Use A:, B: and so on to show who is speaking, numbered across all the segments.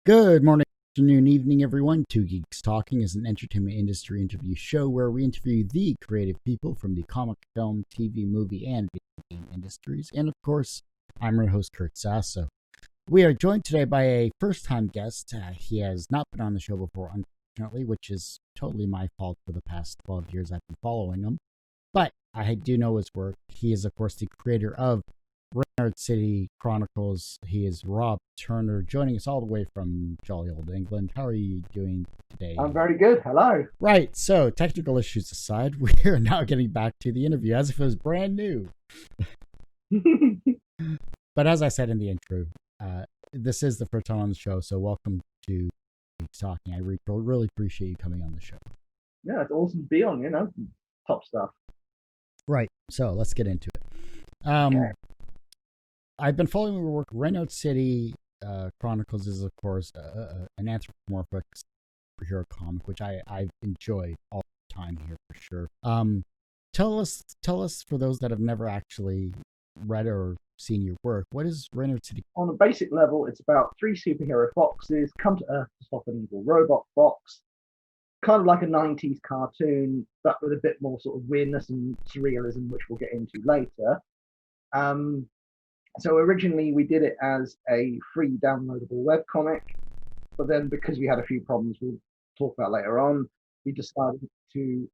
A: Good morning, afternoon, evening, everyone. Two Geeks Talking is an entertainment industry interview show where we interview the creative people from the comic, film, TV, movie, and video game industries. And of course, I'm your host, Kurt Sasso. We are joined today by a first-time guest. He has not been on the show before, unfortunately, which is totally my fault for the past 12 years I've been following him. But I do know his work. He is, of course, the creator of Reynard City Chronicles. He is Rob Turner, joining us all the way from jolly old England. How are you doing today?
B: I'm very good. Hello.
A: Right, so technical issues aside, we are now getting back to the interview as if it was brand new. But as I said in the intro, this is the first time on the show, so welcome to Geeks Talking. I really appreciate you coming on the show.
B: Yeah, it's awesome to be on, top stuff. Right,
A: so let's get into it. Okay. I've been following your work. Reynard City Chronicles is, of course, an anthropomorphic superhero comic, which I've enjoyed all the time here for sure. Tell us, for those that have never actually read or seen your work, what is Reynard City?
B: On a basic level, it's about three superhero foxes come to Earth to stop an evil robot fox. Kind of like a 90s cartoon, but with a bit more sort of weirdness and surrealism, which we'll get into later. So originally we did it as a free downloadable webcomic, but then because we had a few problems we'll talk about later on, we decided to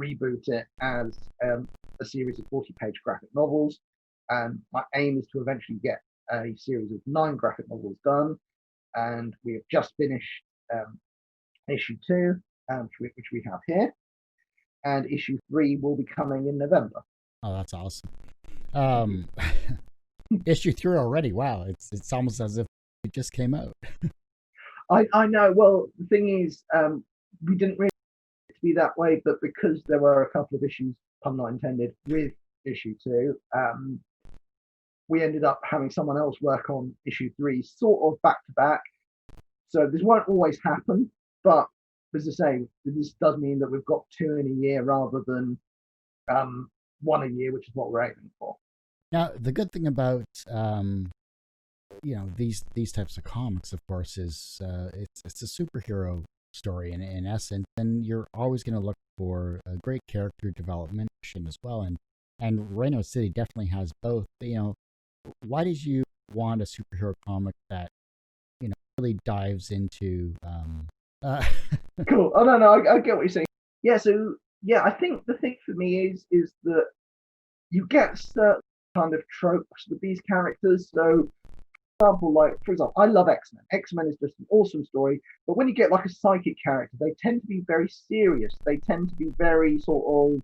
B: reboot it as a series of 40-page graphic novels. And my aim is to eventually get a series of 9 graphic novels done. And we have just finished issue 2, which we have here. And issue 3 will be coming in November.
A: Oh, that's awesome. Issue 3 already. Wow, it's almost as if it just came out.
B: I know. Well, the thing is, we didn't really want it to be that way, but because there were a couple of issues, pun not intended, with issue 2, we ended up having someone else work on issue 3 sort of back to back. So this won't always happen, but as I say, this does mean that we've got 2 in a year rather than 1 a year, which is what we're aiming for.
A: Now, the good thing about these types of comics, of course, is it's a superhero story in essence, and you're always going to look for a great character development as well. And Reynard City definitely has both. Why did you want a superhero comic that really dives into?
B: Cool. Oh no, I get what you're saying. Yeah. So yeah, I think the thing for me is that you get certain kind of tropes with these characters. So, for example, I love X-Men. X-Men is just an awesome story. But when you get like a psychic character, they tend to be very serious. They tend to be very sort of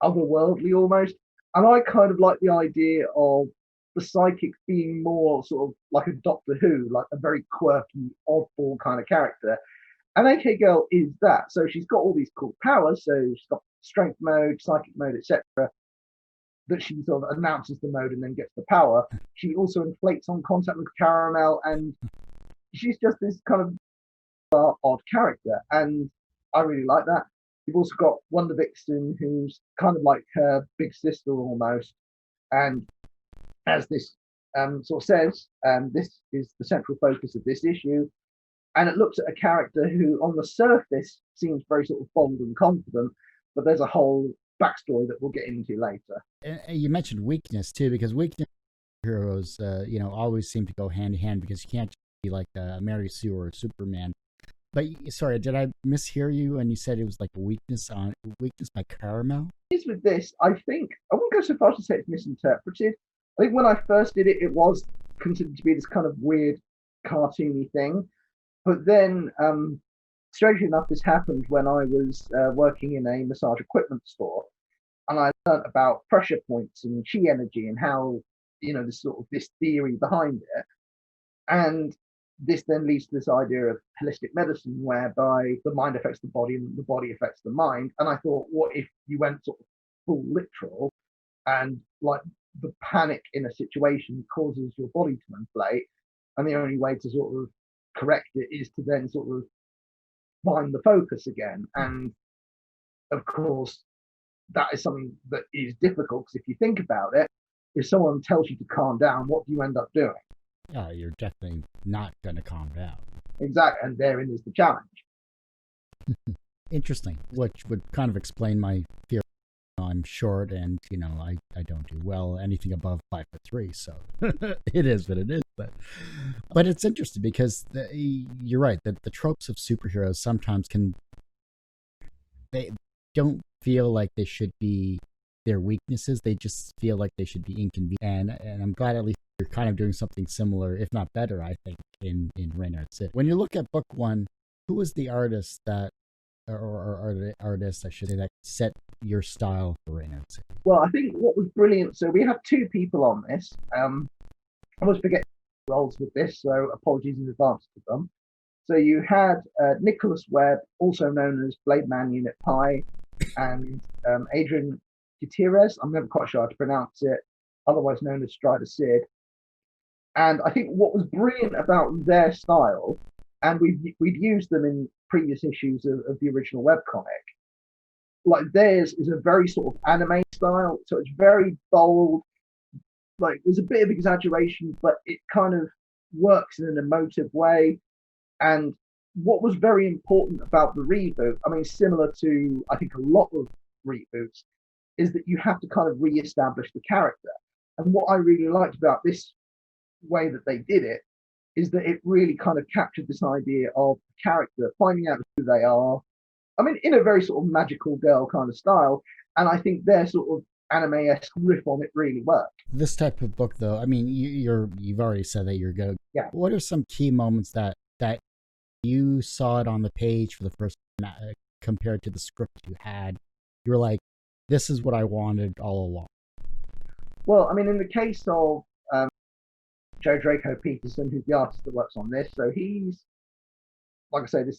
B: otherworldly almost. And I kind of like the idea of the psychic being more sort of like a Doctor Who, like a very quirky, oddball kind of character. And AK Girl is that. So she's got all these cool powers. So she's got strength mode, psychic mode, etc. That she sort of announces the mode and then gets the power. She also inflates on contact with Caramel, and she's just this kind of odd character, and I really like that. You've also got Wonder Vixen, who's kind of like her big sister almost, and as this sort of says, this is the central focus of this issue, and it looks at a character who on the surface seems very sort of bold and confident, but there's a whole backstory that we'll get into later.
A: And you mentioned weakness too, because weakness heroes, always seem to go hand in hand, because you can't be like Mary Sue or Superman. But sorry, did I mishear you? And you said it was like a weakness by Caramel.
B: With this, I think I wouldn't go so far as to say it's misinterpreted. I think when I first did it, it was considered to be this kind of weird cartoony thing, but then strangely enough, this happened when I was working in a massage equipment store, and I learned about pressure points and chi energy and how, this theory behind it. And this then leads to this idea of holistic medicine, whereby the mind affects the body and the body affects the mind. And I thought, what if you went sort of full literal, and like the panic in a situation causes your body to inflate, and the only way to sort of correct it is to then sort of find the focus again. And of course, that is something that is difficult, because if you think about it, if someone tells you to calm down, what do you end up doing?
A: you're definitely not going to calm down.
B: Exactly, and therein is the challenge.
A: Interesting, which would kind of explain my fear. I'm short, and I don't do well anything above 5'3", so it is what it is. But it's interesting because you're right that the tropes of superheroes sometimes they don't feel like they should be their weaknesses. They just feel like they should be inconvenient. And I'm glad at least you're kind of doing something similar, if not better, I think, in Reynard City. When you look at book one, who was the artist that, or the artist, I should say, that set your style for Reynard City?
B: Well, I think what was brilliant, so we have two people on this. I always forget roles with this, so apologies in advance to them. So you had Nicholas Webb, also known as Blade Man Unit Pi, and Adrian Gutierrez, I'm never quite sure how to pronounce it, otherwise known as Strider Sid. And I think what was brilliant about their style, and we'd used them in previous issues of the original webcomic, like theirs is a very sort of anime style, so it's very bold, like there's a bit of exaggeration, but it kind of works in an emotive way. And what was very important about the reboot, I mean, similar to I think a lot of reboots, is that you have to kind of re-establish the character. And what I really liked about this way that they did it is that it really kind of captured this idea of the character, finding out who they are. I mean, in a very sort of magical girl kind of style. And I think their sort of anime-esque riff on it really worked.
A: This type of book, though, I mean, you've already said that you're good.
B: Yeah.
A: What are some key moments that you saw it on the page for the first time compared to the script you had? You were like, this is what I wanted all along.
B: Well, I mean, in the case of Joe Draco Peterson, who's the artist that works on this, so he's, like I say, this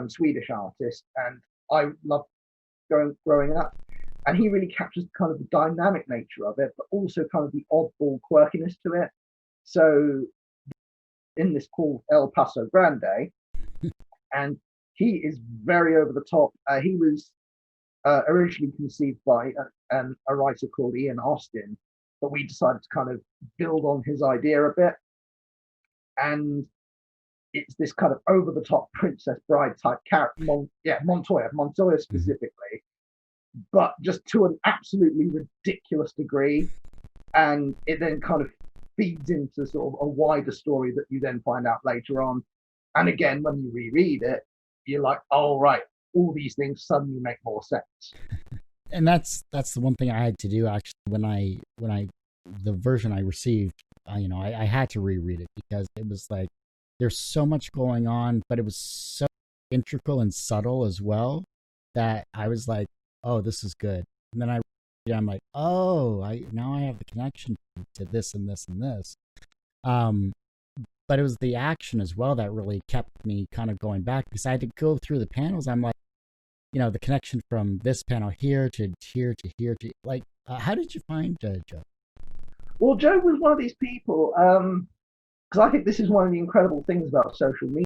B: Swedish artist, and I loved growing up. And he really captures kind of the dynamic nature of it, but also kind of the oddball quirkiness to it. So in this called El Paso Grande, and he is very over the top. He was originally conceived by a writer called Ian Austin, but we decided to kind of build on his idea a bit. And it's this kind of over the top Princess Bride type character, Montoya specifically, but just to an absolutely ridiculous degree. And it then kind of feeds into sort of a wider story that you then find out later on. And again, when you reread it, you're like, oh, right, all these things suddenly make more sense.
A: And that's the one thing I had to do, actually, when I the version I received, I had to reread it because it was like, there's so much going on, but it was so integral and subtle as well that I was like, oh, this is good. And then I'm like, oh, now I have the connection to this and this and this. But it was the action as well that really kept me kind of going back, because I had to go through the panels. I'm like, the connection from this panel here to here to here to, like, how did you find Joe?
B: Well, Joe was one of these people, because I think this is one of the incredible things about social media,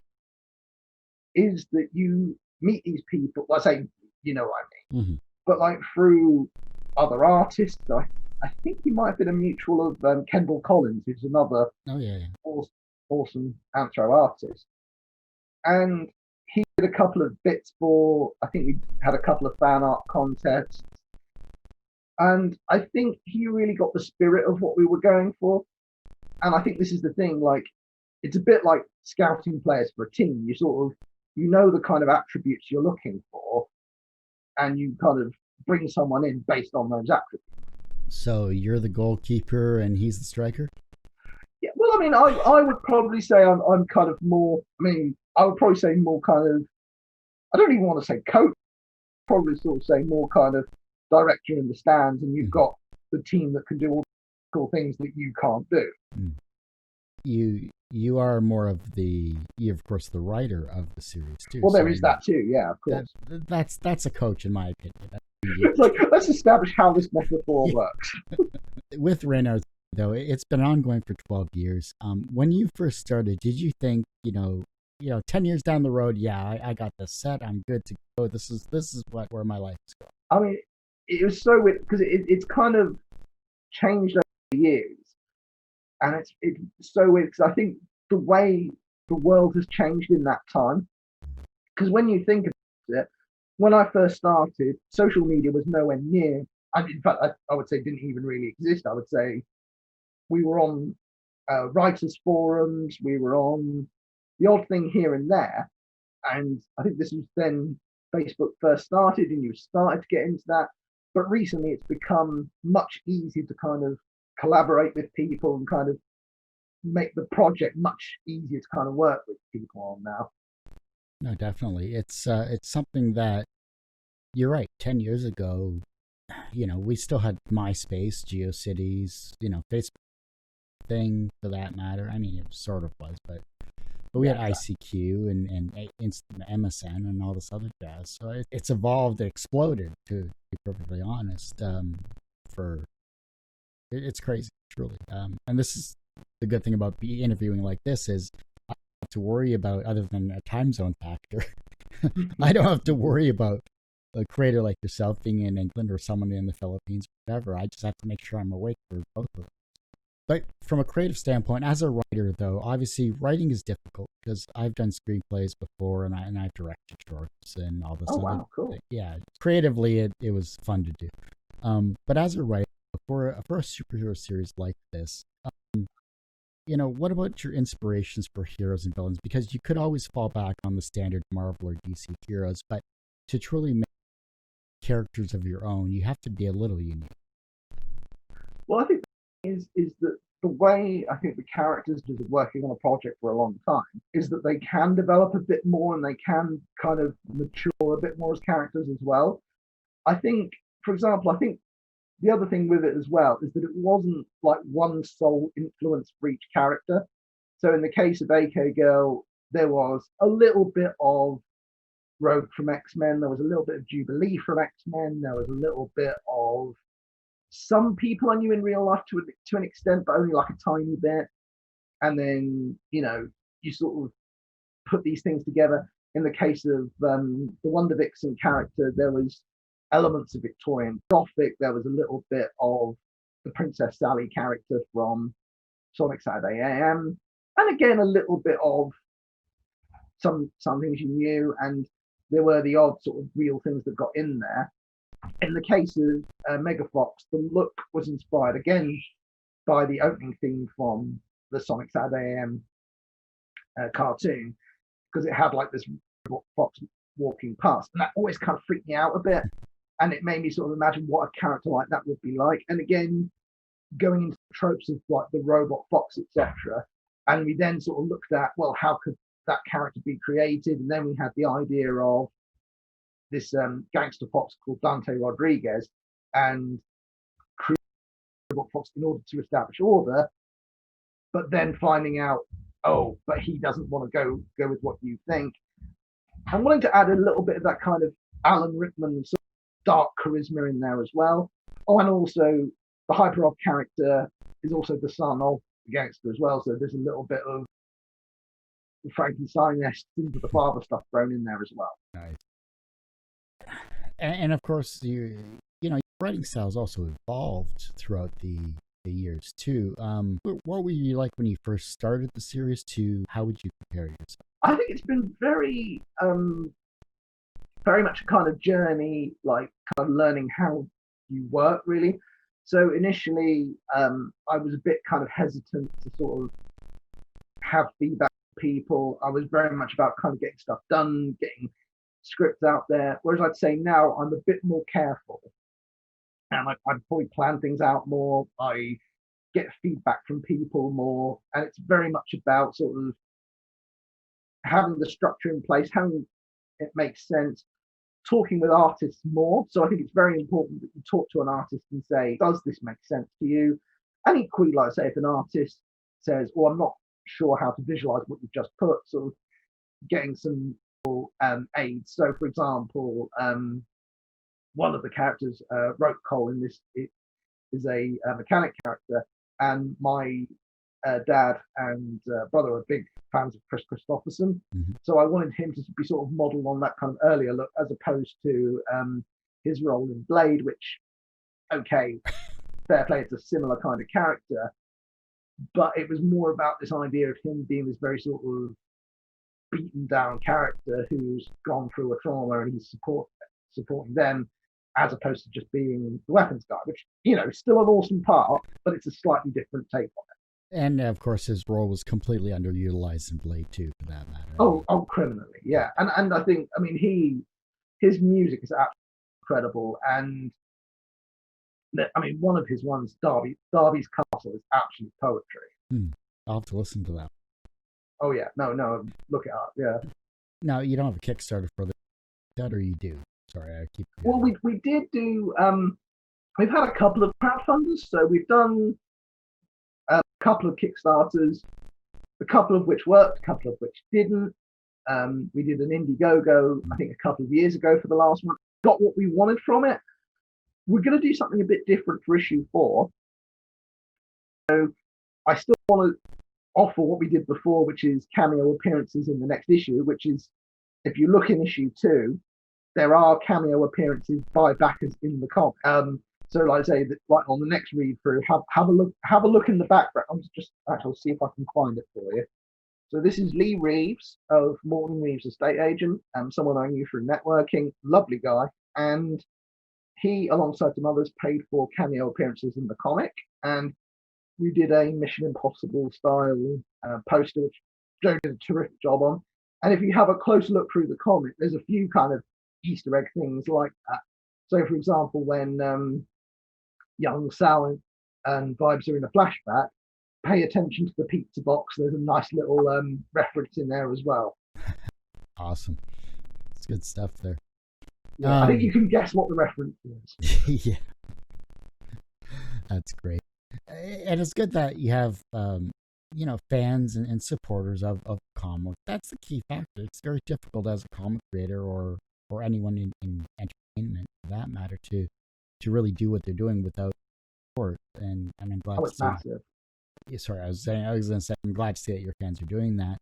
B: is that you meet these people, let's say, you know what I mean, but like through other artists. I think he might have been a mutual of Kendall Collins, who's another awesome anthro artist. And he did a couple of bits for, I think we had a couple of fan art contests. And I think he really got the spirit of what we were going for. And I think this is the thing, like, it's a bit like scouting players for a team. You sort of, the kind of attributes you're looking for, and you kind of bring someone in based on those attributes.
A: So you're the goalkeeper and he's the striker?
B: Yeah, well, I mean, I would probably say I'm kind of more, I would probably say more kind of, I don't even want to say coach, probably sort of say more kind of director in the stands, and you've got the team that can do all the cool things that you can't do.
A: You are more of you're of course the writer of the series too.
B: Well, there is that too, yeah, of course.
A: That's a coach in my opinion.
B: It's like, let's establish how this metaphor works.
A: With Reynard, though, it's been ongoing for 12 years. When you first started, did you think, 10 years down the road, I got this set, I'm good to go. This is where my life is going?
B: I mean, it was so weird because it's kind of changed over the years. And it's so weird because I think the way the world has changed in that time, because when you think about it, when I first started, social media was nowhere near. In fact, I would say didn't even really exist. I would say we were on writers' forums, we were on the odd thing here and there. And I think this was then Facebook first started and you started to get into that. But recently it's become much easier to kind of collaborate with people and kind of make the project much easier to kind of work with people on now.
A: No, definitely. It's something that you're right. 10 years ago, we still had MySpace, GeoCities, Facebook thing for that matter. I mean, it sort of was, but we had ICQ and instant MSN and all this other jazz. So it's evolved, it exploded, to be perfectly honest. It's crazy, truly. And this is the good thing about interviewing like this is I don't have to worry about, other than a time zone factor, I don't have to worry about a creator like yourself being in England or someone in the Philippines, whatever. I just have to make sure I'm awake for both of them. But from a creative standpoint, as a writer, though, obviously writing is difficult because I've done screenplays before and I've directed shorts and all this other
B: wow, cool.
A: thing. Yeah, creatively, it was fun to do. But as a writer, for a superhero series like this, what about your inspirations for heroes and villains? Because you could always fall back on the standard Marvel or DC heroes, but to truly make characters of your own, you have to be a little unique.
B: Well, I think is that the way I think the characters are working on a project for a long time is that they can develop a bit more and they can kind of mature a bit more as characters as well. I think, for example, the other thing with it as well is that it wasn't like one sole influence for each character. So in the case of AK Girl, there was a little bit of Rogue from X-Men, there was a little bit of Jubilee from X-Men, there was a little bit of some people I knew in real life to an extent, but only like a tiny bit. And then, you sort of put these things together. In the case of the Wonder Vixen character, there was elements of Victorian Gothic. There was a little bit of the Princess Sally character from Sonic Saturday AM. And again, a little bit of some things you knew. And there were the odd sort of real things that got in there. In the case of Megafox, the look was inspired again by the opening theme from the Sonic Saturday AM cartoon, because it had like this fox walking past, and that always kind of freaked me out a bit, and it made me sort of imagine what a character like that would be like. And again, going into tropes of like the robot fox, etc. And we then sort of looked at, well, how could that character be created? And then we had the idea of this gangster fox called Dante Rodriguez, and create robot fox in order to establish order, but then finding out, oh, but he doesn't want to go with what you think. I'm willing to add a little bit of that kind of Alan Rickman sort of dark charisma in there as well. Oh, and also the Hyperov character is also the son of the gangster as well, so there's a little bit of Frankenstein-esque into the father stuff thrown in there as well.
A: Nice. And of course, your writing styles also evolved throughout the years too. What were you like when you first started the series to how would you compare yourself?
B: I think it's been very much a kind of journey, like kind of learning how you work really. So initially, I was a bit kind of hesitant to sort of have feedback from people. I was very much about kind of getting stuff done, getting scripts out there. Whereas I'd say now I'm a bit more careful, and I probably plan things out more. I get feedback from people more, and it's very much about sort of having the structure in place, having it make sense, talking with artists more. So I think it's very important that you talk to an artist and say, does this make sense to you? And equally, like say, if an artist says, well, I'm not sure how to visualize what you've just put, sort of getting some aids. So for example, one of the characters, Rope Cole in this, is a mechanic character, and my dad and brother are big fans of Chris Christopherson.
A: Mm-hmm.
B: So I wanted him to be sort of modeled on that kind of earlier look, as opposed to his role in Blade, which, okay, fair play, it's a similar kind of character, but it was more about this idea of him being this very sort of beaten down character who's gone through a trauma and he's supporting them, as opposed to just being the weapons guy, which, you know, is still an awesome part, but it's a slightly different take on it.
A: And of course, his role was completely underutilized in Blade 2, for that matter.
B: Oh, criminally, yeah. And I think, I mean, his music is absolutely incredible, and I mean, one of his ones, Darby's Castle, is absolute poetry.
A: I'll have to listen to that.
B: Oh yeah, no, look it up. Yeah.
A: Now, you don't have a Kickstarter for that, or you do? Sorry, I keep.
B: Well, we did do. We've had a couple of crowdfunders, so we've done a couple of Kickstarters, a couple of which worked, a couple of which didn't. We did an Indiegogo, I think, a couple of years ago for the last one. Got what we wanted from it. We're going to do something a bit different for issue 4. So I still want to offer what we did before, which is cameo appearances in the next issue, which is, if you look in issue 2, there are cameo appearances by backers in the comic. So like I say, that, like on the next read through, have a look in the background. I'll just actually see if I can find it for you. So this is Lee Reeves of Morton Reeves Estate Agent, someone I knew through networking, lovely guy, and he, alongside some others, paid for cameo appearances in the comic, and we did a Mission Impossible style poster, which Joe did a terrific job on. And if you have a close look through the comic, there's a few kind of Easter egg things like that. So, for example, when young Sal and Vibes are in a flashback, pay attention to the pizza box. There's a nice little reference in there as well.
A: Awesome. It's good stuff there.
B: Yeah, I think you can guess what the reference is.
A: Yeah. That's great. And it's good that you have, fans and supporters of comic. That's the key factor. It's very difficult as a comic creator or anyone in entertainment, for that matter, to really do what they're doing without support. And I'm glad to see.
B: Massive.
A: Sorry, I was going to say, I'm glad to see that your fans are doing that.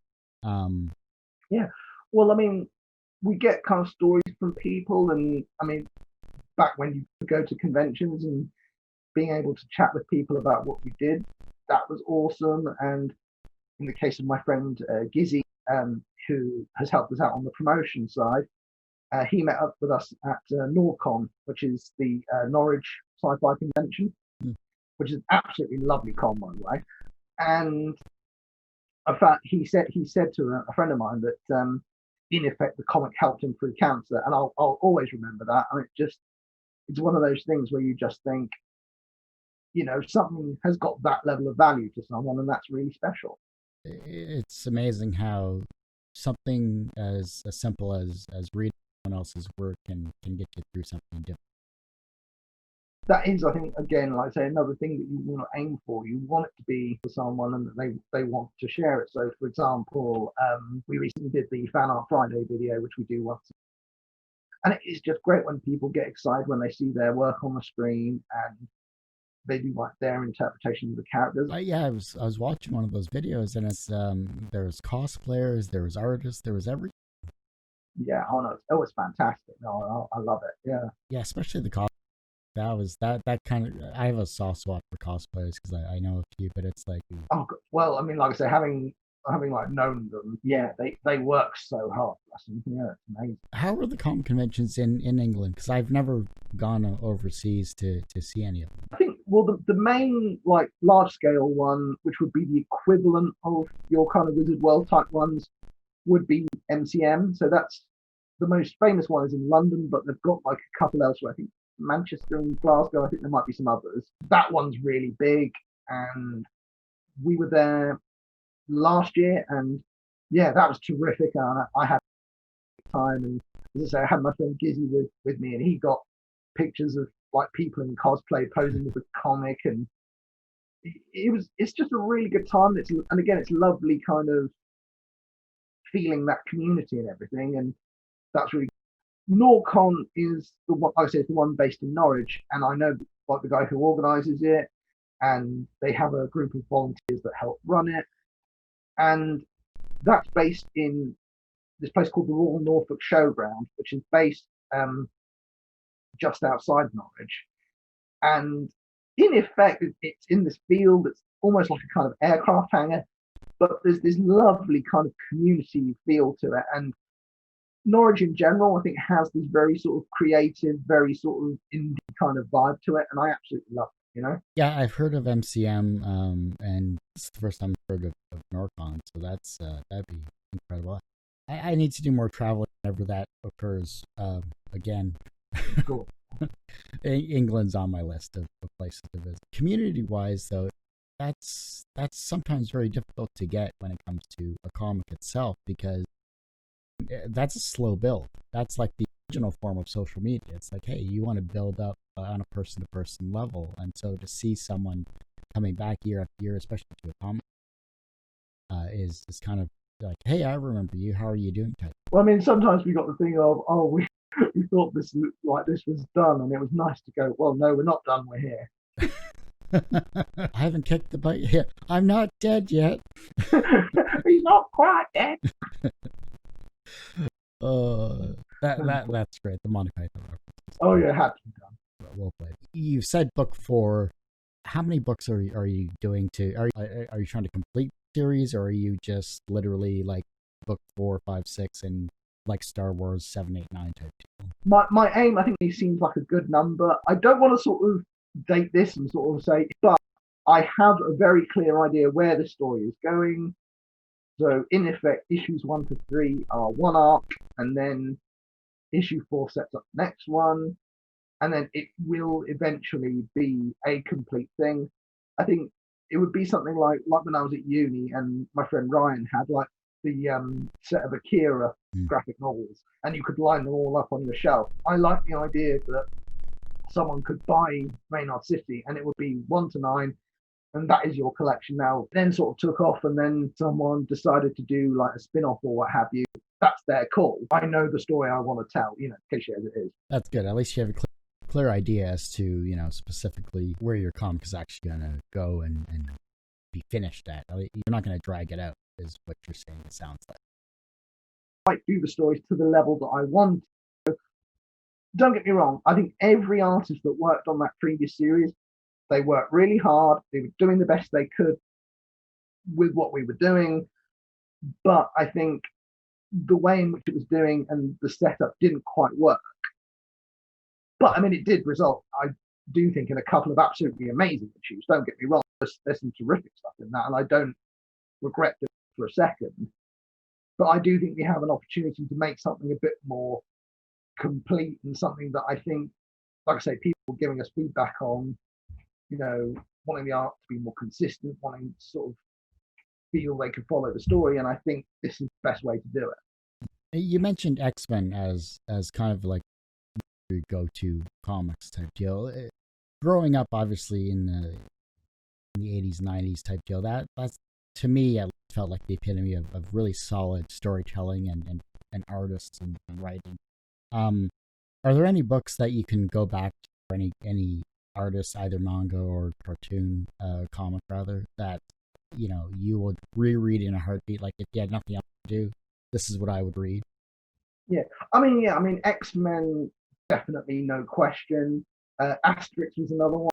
B: Yeah. Well, I mean, we get kind of stories from people, and I mean, back when you go to conventions and being able to chat with people about what we did, that was awesome. And in the case of my friend Gizzy, who has helped us out on the promotion side, he met up with us at Norcon, which is the Norwich Sci-Fi Convention, which is an absolutely lovely con, by the way. And in fact, he said to a friend of mine that in effect the comic helped him through cancer, and I'll always remember that. And it's one of those things where you just think, you know, something has got that level of value to someone, and that's really special.
A: It's amazing how something as simple as reading someone else's work can get you through something different.
B: That is, I think, again, like I say, another thing that you want to aim for. You want it to be for someone and that they want to share it. So, for example, we recently did the Fan Art Friday video, which we do once. And it is just great when people get excited when they see their work on the screen and they do like their interpretation of the characters.
A: Yeah, I was watching one of those videos, and it's there was cosplayers, there was artists, there was everything.
B: Yeah, it was fantastic. No, I love it. Yeah,
A: especially the cosplay. That kind of, I have a soft spot for cosplayers because I know a few, but it's like,
B: oh well, I mean, like I say, having like known them, yeah, they work so hard. Yeah, it's amazing.
A: How are the comic conventions in England? Because I've never gone overseas to see any of them.
B: I think, well, the main like large scale one, which would be the equivalent of your kind of Wizard World type ones, would be MCM. So that's the most famous one is in London, but they've got like a couple elsewhere. I think Manchester and Glasgow. I think there might be some others. That one's really big, and we were there last year, and yeah, that was terrific. I had time, and as I say, I had my friend Gizzy with me, and he got pictures of like people in cosplay posing with the comic, and it's just a really good time. And again, it's lovely kind of feeling that community and everything, and that's really. Norcon is the one, like I said, the one based in Norwich, and I know like the guy who organises it, and they have a group of volunteers that help run it, and that's based in this place called the Royal Norfolk Showground, which is based just outside Norwich, and in effect, it's in this field that's almost like a kind of aircraft hangar, but there's this lovely kind of community feel to it. And Norwich in general, I think, has this very sort of creative, very sort of indie kind of vibe to it, and I absolutely love it, you know?
A: Yeah, I've heard of MCM, and it's the first time I've heard of Norcon, so that'd be incredible. I need to do more traveling whenever that occurs. Again,
B: Cool.
A: England's on my list of places to visit. Community-wise, though, that's sometimes very difficult to get when it comes to a comic itself, because that's a slow build. That's like the original form of social media. It's like, hey, you want to build up on a person-to-person level, and so to see someone coming back year after year, especially to a comic, is kind of like, hey, I remember you. How are you doing? Type.
B: Well, I mean, sometimes we got the thing of, oh, we thought this was done, and it was nice to go, well, no, we're not done. We're here.
A: I haven't kicked the butt yet. I'm not dead yet.
B: He's not quite dead.
A: That's great. The Monty Python reference.
B: Oh yeah, had to be done.
A: Well played. You said book 4. How many books are you doing to? Are you trying to complete the series, or are you just literally like book 4, 5, 6, and like Star Wars 7, 8, 9 type deal?
B: My aim, I think, it seems like a good number. I don't want to sort of date this and sort of say, but I have a very clear idea where the story is going. So in effect, issues 1 to 3 are one arc, and then issue 4 sets up the next one, and then it will eventually be a complete thing. I think it would be something like when I was at uni and my friend Ryan had like the set of Akira graphic novels, and you could line them all up on your shelf. I like the idea that someone could buy Reynard City and it would be 1 to 9, and that is your collection now. Then sort of took off, and then someone decided to do like a spin-off or what have you. That's their call. I know the story I want to tell, cliche as it is.
A: That's good. At least you have a clear idea as to, specifically where your comic is actually going to go and be finished at. You're not going to drag it out, is what you're saying, it sounds like.
B: I do the stories to the level that I want. Don't get me wrong. I think every artist that worked on that previous series, they worked really hard. They were doing the best they could with what we were doing. But I think the way in which it was doing and the setup didn't quite work. But I mean, it did result, I do think, in a couple of absolutely amazing issues. Don't get me wrong. There's some terrific stuff in that, and I don't regret it for a second. But I do think we have an opportunity to make something a bit more complete, and something that I think, like I say, people giving us feedback on, wanting the art to be more consistent, wanting to sort of feel they could follow the story, and I think this is the best way to do it.
A: You mentioned X-Men as kind of like your go-to comics type deal. Growing up, obviously, in the 80s, 90s type deal, that's, to me, it felt like the epitome of really solid storytelling and artists and writing. Are there any books that you can go back to, or any artists, either manga or cartoon, comic rather, that you would reread in a heartbeat? Like, if you had nothing else to do, this is what I would read.
B: Yeah, I mean, X-Men, definitely, no question. Asterix was another one.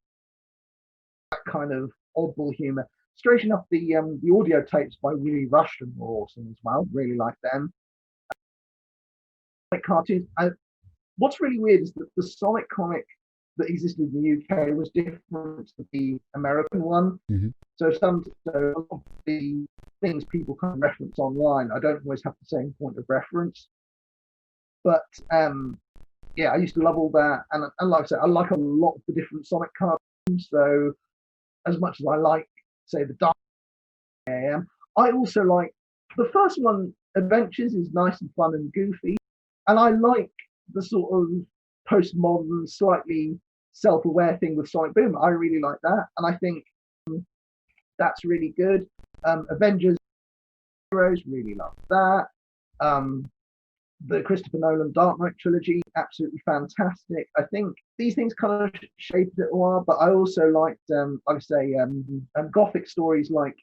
B: That kind of oddball humor. Straight enough, the audio tapes by Willie Rushton were awesome as well. Really like them. Like cartoons. What's really weird is that the Sonic comic that existed in the UK was different to the American one.
A: Mm-hmm.
B: So a lot of the things people kind of reference online, I don't always have the same point of reference. But I used to love all that, and like I said, I like a lot of the different Sonic cartoons. So as much as I like, say, the Dark AM, I also like the first one. Adventures is nice and fun and goofy, and I like the sort of postmodern, slightly self-aware thing with Sonic Boom. I really like that, and I think that's really good. Avengers Heroes, really love that. The Christopher Nolan Dark Knight trilogy, absolutely fantastic. I think these things kind of shaped it a while, but I also liked, Gothic stories like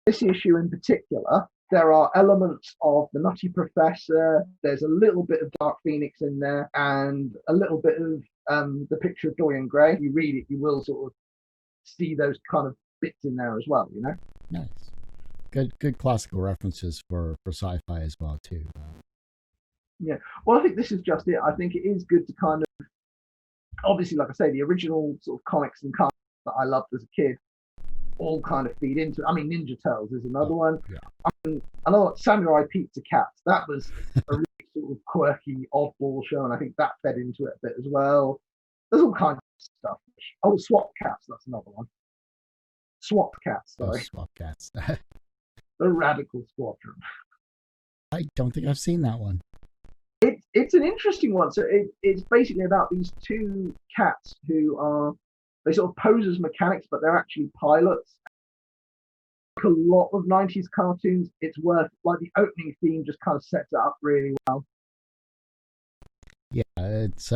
B: this issue in particular. There are elements of the Nutty Professor. There's a little bit of Dark Phoenix in there, and a little bit of the Picture of Dorian Gray. If you read it, you will sort of see those kind of bits in there as well, you know.
A: Nice. Good classical references for sci-fi as well too.
B: Yeah. Well, I think this is just it. I think it is good to kind of, obviously, like I say, the original sort of comics and cartoons that I loved as a kid all kind of feed into. I mean, Ninja Turtles is another one.
A: Yeah.
B: I know Samurai Pizza Cats. That was a really sort of quirky, oddball show, and I think that fed into it a bit as well. There's all kinds of stuff. Oh, SWAT Cats. That's another one. SWAT Cats. Sorry.
A: Oh, SWAT Cats.
B: The Radical Squadron.
A: I don't think I've seen that one.
B: It's an interesting one. So it's basically about these two cats who are, they sort of pose as mechanics, but they're actually pilots. Like a lot of 90s cartoons, it's worth, like the opening theme just kind of sets it up really well.
A: Yeah, it's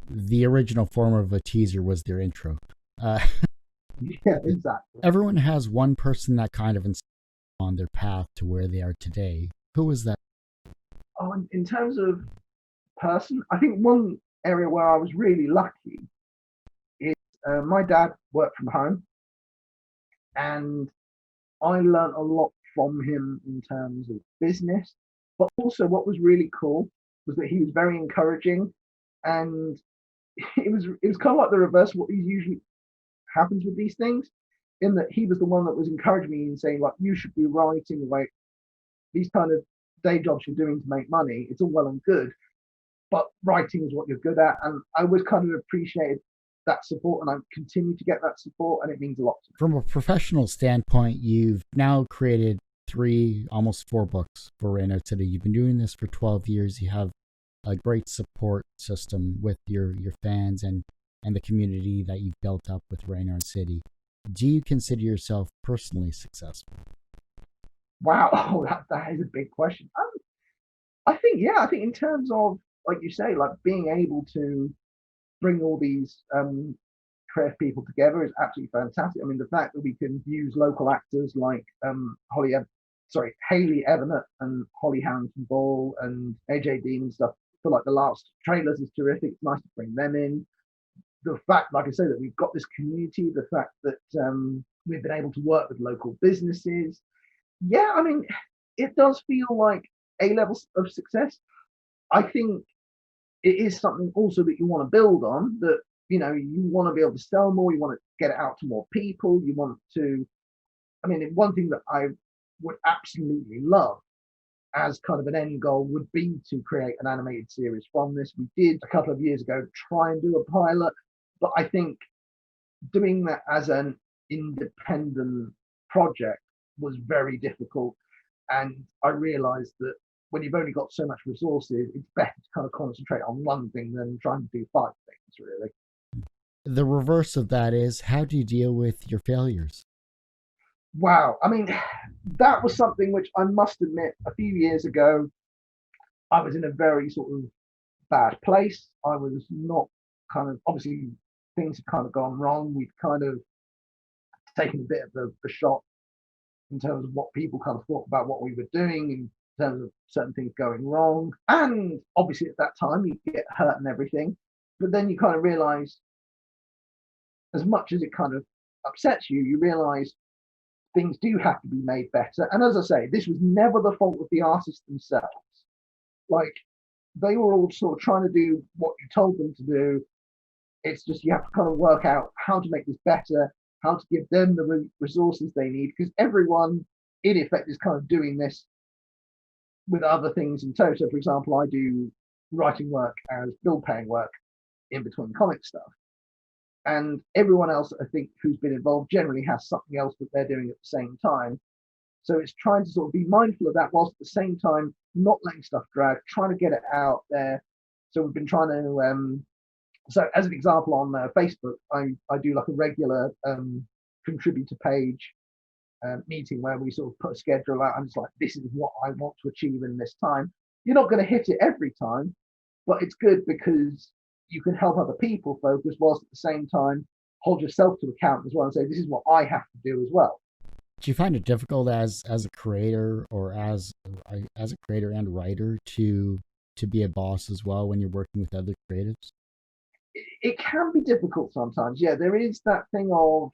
A: the original form of a teaser was their intro.
B: Yeah, exactly.
A: Everyone has one person that kind of inspired on their path to where they are today. Who was that?
B: Oh, in terms of person, I think one area where I was really lucky is my dad worked from home, and I learned a lot from him in terms of business. But also, what was really cool was that he was very encouraging, and it was kind of like the reverse of what usually happens with these things, in that he was the one that was encouraging me and saying, like, you should be writing, like these kind of day jobs you're doing to make money, it's all well and good, but writing is what you're good at. And I always kind of appreciated that support, and I continue to get that support, and it means a lot to me.
A: From a professional standpoint, you've now created 3, almost 4 books for Reynard City. You've been doing this for 12 years. You have a great support system with your fans and the community that you've built up with Reynard City. Do you consider yourself personally successful?
B: Wow, oh, that is a big question. I think, yeah, I think in terms of, like you say, like being able to bring all these creative people together is absolutely fantastic. I mean, the fact that we can use local actors like Hayley Evanet and Holly Harrington Ball and AJ Dean and stuff for like the last trailers is terrific. It's nice to bring them in. The fact, like I say, that we've got this community, the fact that we've been able to work with local businesses. Yeah, I mean, it does feel like a level of success. I think it is something also that you want to build on, that, you know, you want to be able to sell more, you want to get it out to more people, you want to, I mean, one thing that I would absolutely love as kind of an end goal would be to create an animated series from this. We did a couple of years ago try and do a pilot, but I think doing that as an independent project was very difficult. And I realized that when you've only got so much resources, it's better to kind of concentrate on one thing than trying to do 5 things, really.
A: The reverse of that is, how do you deal with your failures?
B: Wow. I mean, that was something which I must admit, a few years ago, I was in a very sort of bad place. I was not obviously things had kind of gone wrong. We'd kind of taken a bit of a shock in terms of what people kind of thought about what we were doing, in terms of certain things going wrong. And obviously at that time you get hurt and everything, but then you kind of realize, as much as it kind of upsets you, you realize things do have to be made better. And as I say, this was never the fault of the artists themselves. Like, they were all sort of trying to do what you told them to do. It's just you have to kind of work out how to make this better, how to give them the resources they need, because everyone in effect is kind of doing this with other things in tow. So for example, I do writing work as bill paying work in between comic stuff, and everyone else, I think, who's been involved generally has something else that they're doing at the same time. So it's trying to sort of be mindful of that, whilst at the same time not letting stuff drag, trying to get it out there. So we've been trying to so as an example, on Facebook, I do like a regular contributor page meeting where we sort of put a schedule out, and it's like, this is what I want to achieve in this time. You're not going to hit it every time, but it's good because you can help other people focus, whilst at the same time hold yourself to account as well and say, this is what I have to do as well.
A: Do you find it difficult as a creator, or as a creator and writer, to be a boss as well when you're working with other creatives?
B: it can be difficult sometimes. Yeah, there is that thing of,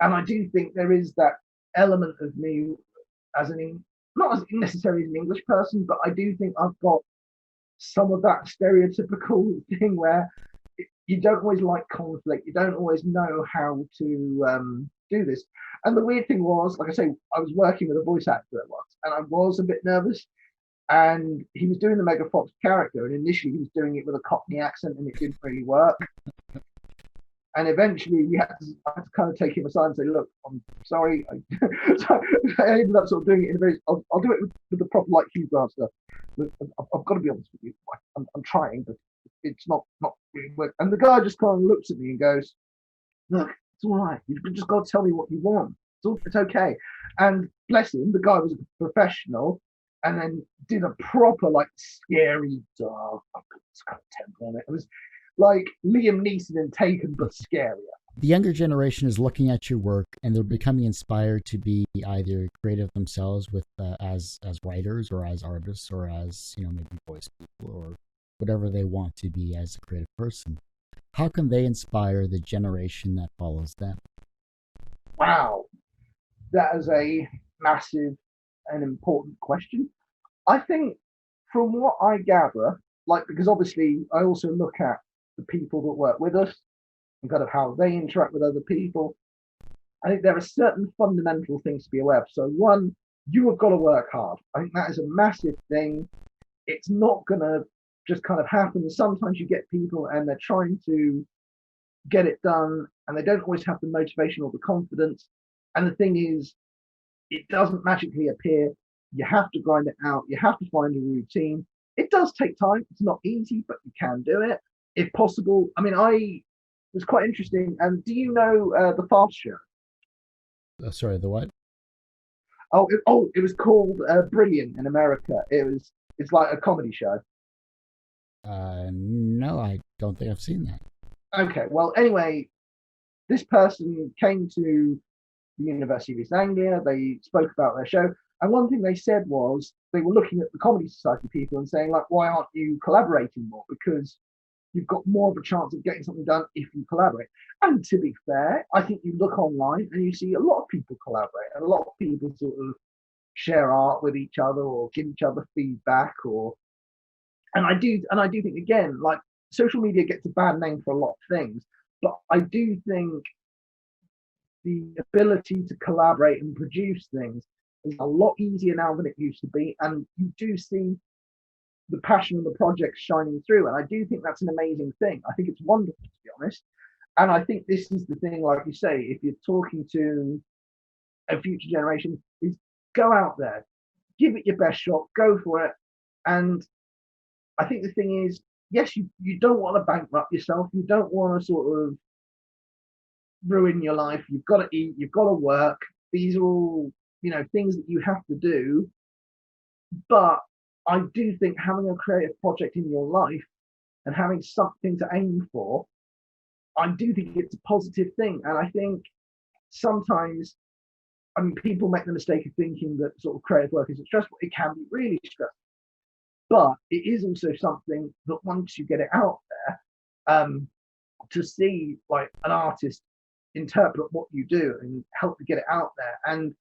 B: and I do think there is that element of me as not as necessarily an English person, but I do think I've got some of that stereotypical thing where you don't always like conflict. You don't always know how to do this. And the weird thing was, like I say, I was working with a voice actor once, and I was a bit nervous. And he was doing the Mega Fox character, and initially he was doing it with a Cockney accent, and it didn't really work. And eventually I had to kind of take him aside and say, look, I'm sorry. So I ended up sort of doing it in a very, I'll do it with the proper like Hugh Grant stuff. I've got to be honest with you. I'm trying, but it's not really working. And the guy just kind of looks at me and goes, look, it's all right. You've just got to tell me what you want. It's okay. And bless him, the guy was a professional, and then did a proper like scary dog. It's got a temper on it. It was like Liam Neeson in Taken, but scarier.
A: The younger generation is looking at your work, and they're becoming inspired to be either creative themselves with as writers, or as artists, or as maybe voice people, or whatever they want to be as a creative person. How can they inspire the generation that follows them?
B: Wow, that is a massive and important question. I think from what I gather, because obviously I also look at the people that work with us and kind of how they interact with other people. I think there are certain fundamental things to be aware of. So one, you have got to work hard. I think that is a massive thing. It's not going to just kind of happen. Sometimes you get people and they're trying to get it done and they don't always have the motivation or the confidence. And the thing is, it doesn't magically appear. You have to grind it out. You have to find a routine. It does take time. It's not easy, but you can do it if possible. I mean, it was quite interesting. And do you know the Fast Show?
A: Sorry, the what?
B: It was called Brilliant in America. It's like a comedy show.
A: No, I don't think I've seen that.
B: Okay, well, anyway, this person came to the University of East Anglia. They spoke about their show. And one thing they said was they were looking at the Comedy Society people and saying, like, why aren't you collaborating more? Because you've got more of a chance of getting something done if you collaborate. And to be fair, I think you look online and you see a lot of people collaborate. And a lot of people sort of share art with each other or give each other feedback. And I do think, again, like, social media gets a bad name for a lot of things. But I do think the ability to collaborate and produce things is a lot easier now than it used to be, and you do see the passion of the project shining through, and I do think that's an amazing thing. I think it's wonderful, to be honest, and I think this is the thing, like you say, if you're talking to a future generation, is go out there, give it your best shot, go for it. And I think the thing is, yes, you don't want to bankrupt yourself, you don't want to sort of ruin your life. You've got to eat, you've got to work. These are all things that you have to do. But I do think having a creative project in your life and having something to aim for, I do think it's a positive thing. And I think sometimes, I mean, people make the mistake of thinking that sort of creative work isn't stressful. It can be really stressful, but it is also something that once you get it out there, to see like an artist interpret what you do and help to get it out there, and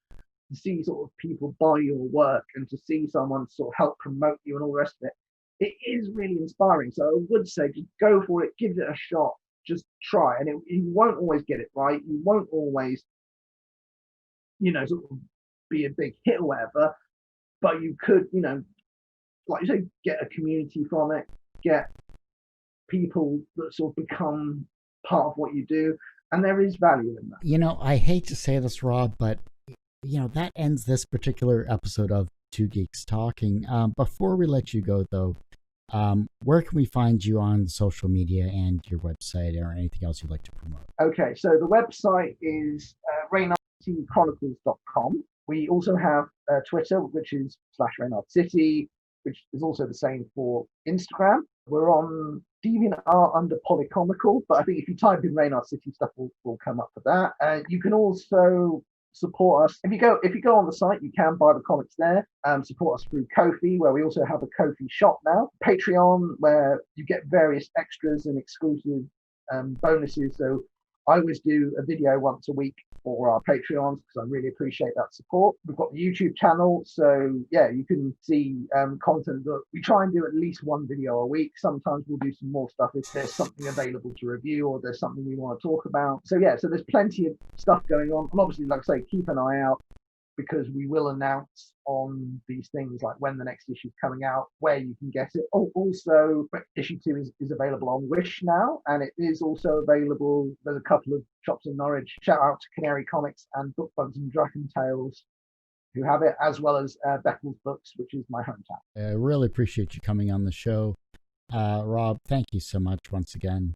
B: to see sort of people buy your work and to see someone sort of help promote you and all the rest of it, it is really inspiring. So I would say just go for it, give it a shot, just try. And you won't always get it right. You won't always, sort of be a big hit or whatever, but you could, like you say, get a community from it, get people that sort of become part of what you do. And there is value in that.
A: I hate to say this, Rob, but that ends this particular episode of Two Geeks Talking. Before we let you go, though, where can we find you on social media and your website, or anything else you'd like to promote?
B: Okay, so the website is reynardcitychronicles.com. We also have Twitter, which is /Reynard City, which is also the same for Instagram. We're on DeviantArt under Polycomical, but I think if you type in Reynard City stuff will come up for that. You can also support us. If you go on the site, you can buy the comics there. Support us through Ko-fi, where we also have a Ko-fi shop now. Patreon, where you get various extras and exclusive bonuses. So I always do a video once a week for our Patreons because I really appreciate that support. We've got the YouTube channel, so yeah, you can see content that we try and do at least one video a week. Sometimes we'll do some more stuff if there's something available to review or there's something we want to talk about. So yeah, so there's plenty of stuff going on. And obviously, like I say, keep an eye out because we will announce on these things like when the next issue is coming out, where you can get it. Oh, also, issue 2 is available on Wish now, and it is also available. There's a couple of shops in Norwich. Shout out to Canary Comics and Book Bugs and Dragon Tales who have it, as well as Beckles Books, which is my hometown.
A: I really appreciate you coming on the show. Rob, thank you so much once again.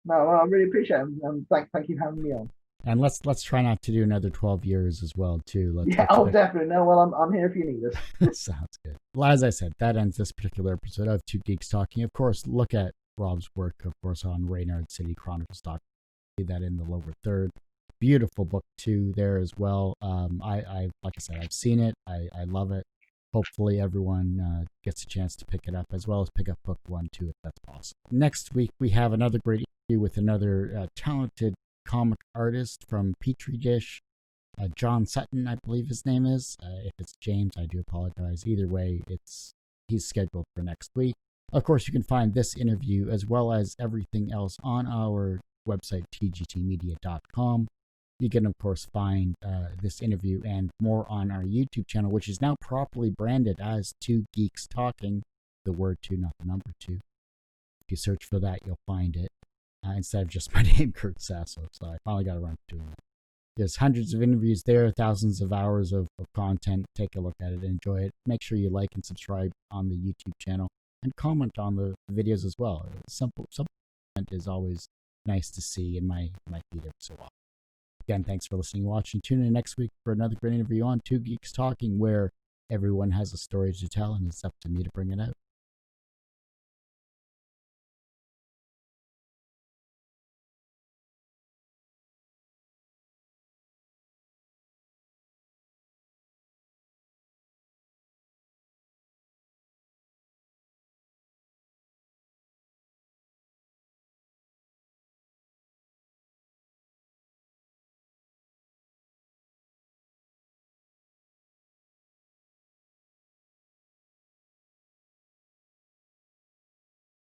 B: No, well, I really appreciate it, and thank you for having me on.
A: And let's try not to do another 12 years as well, too.
B: Definitely. No, well, I'm here if you need us.
A: Sounds good. Well, as I said, that ends this particular episode of Two Geeks Talking. Of course, look at Rob's work, of course, on Reynard City Chronicles. See that in the lower third. Beautiful book, too, there as well. I like I said, I've seen it. I love it. Hopefully everyone gets a chance to pick it up, as well as pick up book 1, too, if that's possible. Next week, we have another great interview with another talented comic artist from Petri Dish, John Sutton, I believe his name is. If it's James, I do apologize. Either way, he's scheduled for next week. Of course, you can find this interview as well as everything else on our website, tgtmedia.com. You can, of course, find this interview and more on our YouTube channel, which is now properly branded as Two Geeks Talking, the word 2, not the number 2. If you search for that, you'll find it. Instead of just my name, Kurt Sasso. So I finally got around to doing that. There's hundreds of interviews there, thousands of hours of content. Take a look at it, enjoy it. Make sure you like and subscribe on the YouTube channel and comment on the videos as well. Simple comment is always nice to see in my feed every so often. Again, thanks for listening and watching. Tune in next week for another great interview on Two Geeks Talking, where everyone has a story to tell and it's up to me to bring it out.